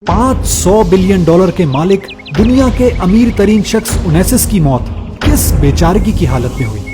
$500 billion के मालिक दुनिया के अमीर तरीन शख्स उनैसिस की मौत किस बेचारगी की हालत में हुई।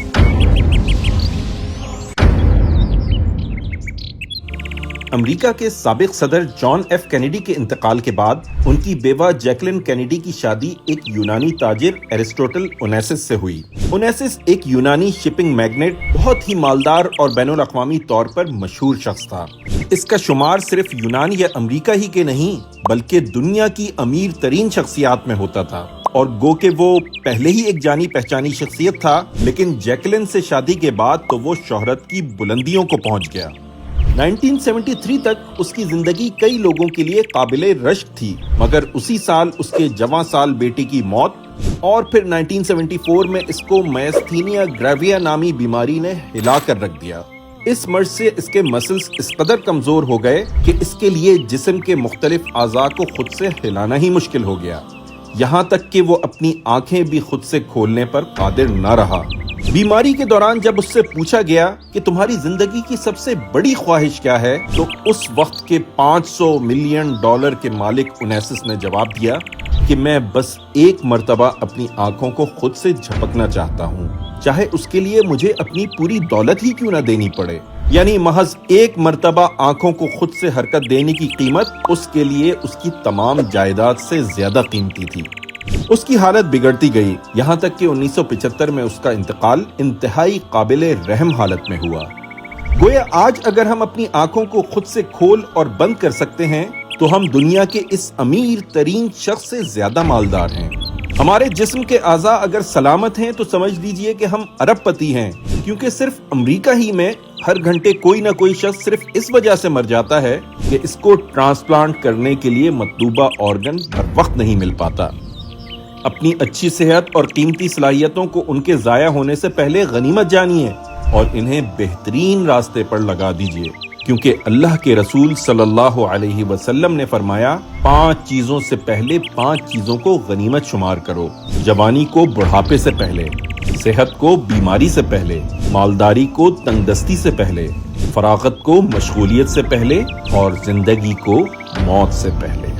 अमेरिका के साबिक सदर जॉन एफ कैनेडी के इंतकाल के बाद उनकी बेवा जैकलिन कैनेडी की शादी एक यूनानी ताजिर एरिस्टोटल ओनेसिस से हुई। ओनेसिस एक यूनानी शिपिंग मैग्नेट, बहुत ही मालदार और बैनुल अक़वामी तौर पर मशहूर शख्स था। इसका शुमार सिर्फ यूनान या अमेरिका ही के नहीं बल्कि दुनिया की अमीर तरीन शख्सियात में होता था। और गो के वो पहले ही एक जानी पहचानी शख्सियत था, लेकिन जैकलिन से शादी के बाद तो वो शोहरत की बुलंदियों को पहुंच गया। 1973 तक उसकी जिंदगी कई लोगों के लिए काबिले रश्क थी, मगर उसी साल उसके जवां साल बेटे की मौत और फिर 1974 में इसको मायस्थीनिया ग्रेविया नामी बीमारी ने हिला कर रख दिया। इस मर्ज से इसके मसल्स इस कदर कमजोर हो गए कि इसके लिए जिस्म के मुख्तलिफ आज़ा को खुद से हिलाना ही मुश्किल हो गया, यहाँ तक कि वो अपनी आंखें भी खुद से खोलने पर कादिर न रहा। बीमारी के दौरान जब उससे पूछा गया कि तुम्हारी जिंदगी की सबसे बड़ी ख्वाहिश क्या है, तो उस वक्त के $500 मिलियन के मालिक ओनेसिस ने जवाब दिया कि मैं बस एक मर्तबा अपनी आंखों को खुद से झपकना चाहता हूँ, चाहे उसके लिए मुझे अपनी पूरी दौलत ही क्यों न देनी पड़े। यानी महज एक मर्तबा आंखों को खुद से हरकत देने की कीमत उसके लिए उसकी तमाम जायदाद से ज्यादा कीमती थी। उसकी हालत बिगड़ती गई, यहाँ तक कि 1975 में उसका इंतकाल इंतहाई काबिले रहम हालत में हुआ। गोया आज अगर हम अपनी आंखों को खुद से खोल और बंद कर सकते हैं तो हम दुनिया के इस अमीर तरीन शख्स से ज्यादा मालदार हैं। हमारे जिस्म के आज़ा अगर सलामत हैं तो समझ लीजिए कि हम अरबपति हैं, क्योंकि सिर्फ अमेरिका ही में हर घंटे कोई ना कोई शख्स सिर्फ इस वजह से मर जाता है कि इसको ट्रांसप्लांट करने के लिए मतलूबा ऑर्गन हर वक्त नहीं मिल पाता। अपनी अच्छी सेहत और कीमती सलाहियतों को उनके ज़ाया होने से पहले गनीमत जानिए और इन्हें बेहतरीन रास्ते पर लगा दीजिए, क्योंकि अल्लाह के रसूल सल्लल्लाहु अलैहि वसल्लम ने फरमाया, 5 चीजों से पहले 5 चीजों को गनीमत शुमार करो। जवानी को बुढ़ापे से पहले, सेहत को बीमारी से पहले, मालदारी को तंगदस्ती से पहले, फरागत को मशगूलियत से पहले और जिंदगी को मौत से पहले।